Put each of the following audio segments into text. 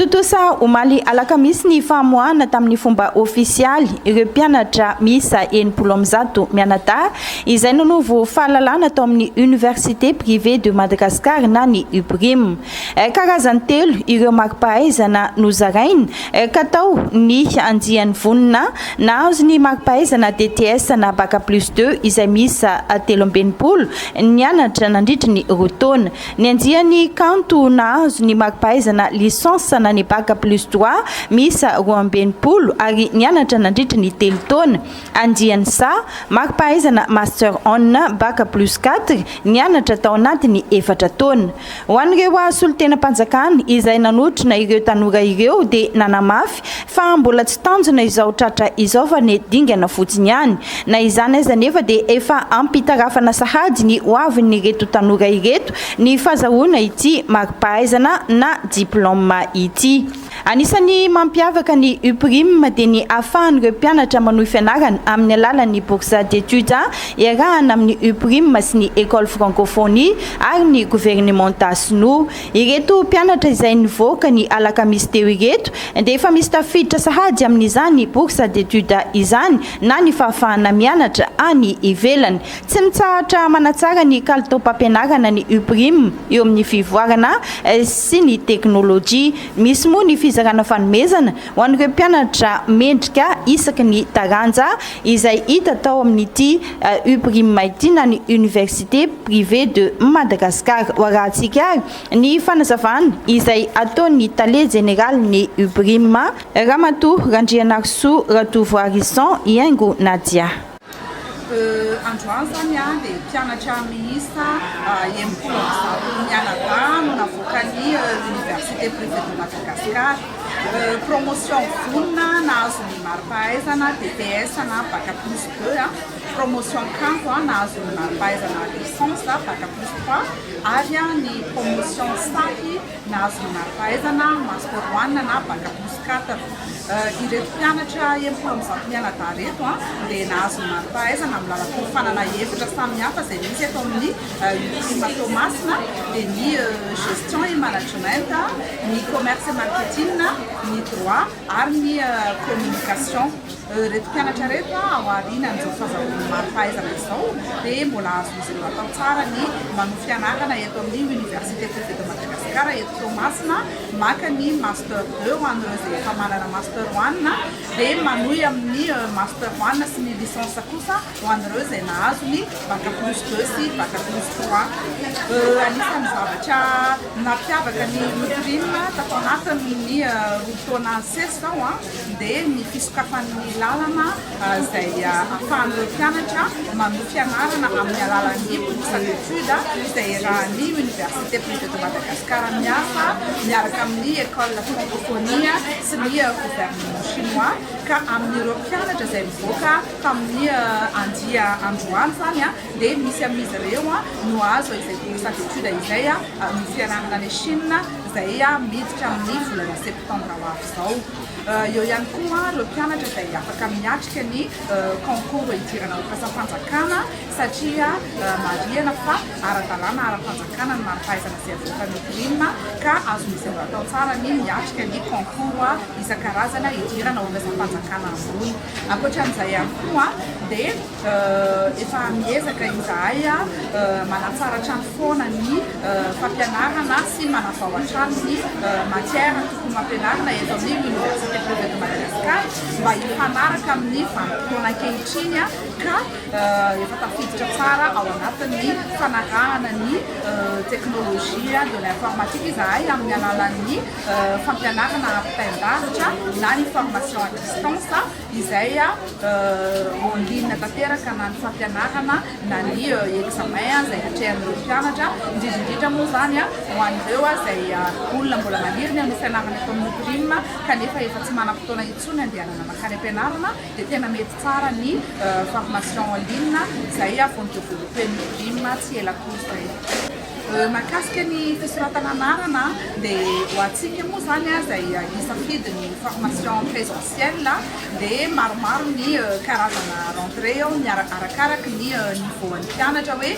Totosa omaly alakamisy ny famoahana tamin'ny fomba ofisialy ireo mpianatra miisa 70 mianadahy izay nanovo fahalalana tao amin'ny Université privée de Madagascar na ny UPRIM. Karazany telo ireo mari-pahaizana nozarainy ka tao ny andiany vonina nahazo ny mari-pahaizana DTS na Bac plus 2 izay miisa 13 nianatra nandritra ny roa taona. Ny andiany kanto nahazo ny mari-pahaizana licence na ny Bac plus 3 miisa 12 ary nianatra nandritra ny 3 taona. Andiany sa mari-pahaizana master on Bac plus 4 nianatra tao anatiny 4 taona. Ho an'ireo solon-tenam-panjakana izay nanotrona ireo tanora ireo dia nanamafy fa mbola tsy tanjona izao tratra izao fa ny dingana fotsiny ihany. Na izany aiza nefa dia efa ampitarafana sahady ny hoavin'ny reto tanora ireto ny fahazahoana ity mari-pahaizana na diplôme ity. Anisan'ny mampiavaka ny UPRIM dia ny ahafahan'ireo mpianatra manohy fianarana amin'ny alalan'ny bourse d'études iarahana amin'ny UPRIM sy ny école francophonie ary ny gouvernementat sinoa. Ireto mpianatra izay nivoaka ny alakamisy teo ireto dia efa misy tafiditra sahady amin'izany bourse d'études izany na ny fahafahana mianatra any ivelany. Tsy mitsahatra manatsara ny kalitao-pampianarana ny UPRIM eo amin'ny fivoarana sy ny teknôlôjia. Misy moa ny fizarana fanomezana ho an'ireo mpianatra mendrika isaky ny taranja izay hita tao amin'ity UPRIM ity na ny Université privée de Madagascar. Hoarahantsika ny fanazavana izay ataon'ny tale général ny UPRIM Ramatoa Randrianarso Ratovo Arisson Iaingo Nadia. Androany zany dia mpianatra miisa 70 mianadahy no navoakan'ny Université privée de Madagascar. Promotion vonina nahazo ny mari-pahaizana DTS na Bac plus 2, promotion kanto nahazo ny mari-pahaizana licence Bac plus 3 ary ny promotion saky nahazo ny mari-pahaizana master 1 na Bac plus 4. Ireto mpianatra 70 mianadahy reto dia nahazo ny mari-pahaizana amin'ny lala-piofanana efatra samihafa izay misy eto amin'ny UPRIM Toamasina dia ny gestion et management, ny commerce et marketing, ny droit ary ny communication. Reto mpianatra reto ao aorianan'izao fahazahoana mari-pahaizana izao dia mbola azo ireo atao tsara ny manohy fianarana eto amin'ny Université privée de Madagascar eto Toamasina maka ny master 2 ho an'ireo izay efa manana master 1 dia manohy amin'ny master 1 sy ny licence kosa ho an'ireo izay nahazo ny Bac plus 2 sy Bac plus 3. Anisan'ny zavatra nampiavaka ny UPRIM tato anatin'ny roa taona sesy zao dia ny fisokafan'ny lalana izay ahafahan'ireo mpianatra manohy fianarana amin'ny alalan'ny bourse d'études izay rahan'ny Université privée de Madagascar miasa miaraka amin'ny école francophonie sy ny gouvernement chinois ka amin'ireo mpianatra izay mivoaka tamin'ny andia androany zany dia misy amin'izy ireo no azo izay bourse d'études izay ny fianarana any Chine izay miditra amin'ny volana septambra ho avy izao. Eo ihany koa ireo mpianatra izay afaka miatrika ny concours idirana ho mpasampanjakana satria marihana fa ara-dalàna ara-panjakana ny mari-pahaizana izay avoakan'ny UPRIM ka azon'izy ireo atao tsara ny miatrika ny concours isan-karazana idirana ho mpasampanjakana ambony. Ankoatran'izay ihany koa dia efa miezaka izahay manatsara hatrany foana ny fampianarana sy manavao hatrany ny matière tokony mampianarana eto amin'ny Université privée de Madagascar mba hifanaraka amin'ny vanim-potoana ankehitriny ka efa tafiditra tsara ao anatin'ny fanarahana ny teknôlôjia de l'informatique izahay amin'ny alalan'ny fampianarana ampitain-davitra na ny formation à distance izay en ligne tanteraka na ny fampianarana na ny examen izay hatrehan'ireo mpianatra indrindrindrindra moa zany ho an'ireo izay olona mbola maniriny amin'ny fianarana eto amin'ny UPRIM kanefa efa tsy manam-potoana intsony andehanana makany am-pianarana dia tena mety tsara ny formation en ligne izay vao ny développen'ny UPRIM tsy ela koa izay. mahakasika ny fisoratana anarana dia ho antsika moa zany izay hisafidy ny formation présentielle dia maromaro ny karazana rentrée ao arakaraky ny niveauan'ny mpianatra hoe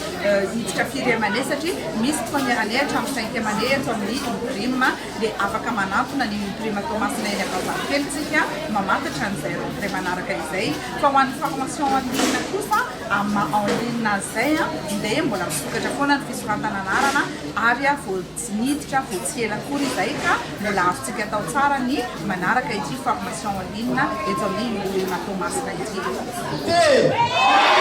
hiditra firy année satria misy première année hatramin'ny cinquième année atao amin'ny prime dia afaka manantona ny prime Thomas Leny Avazankelytsika mamantatra an'izay rentrée manaraka izay fa ho an'ny formation en ligne kosa en ligne zay dia mbola misokatra foana ny fisoratana anarana ary vao tsy miditra vao tsy ela akory izay ka mbola azotsika atao tsara ny manaraka ity formation en ligne eto amin'ny prime Thomas ity.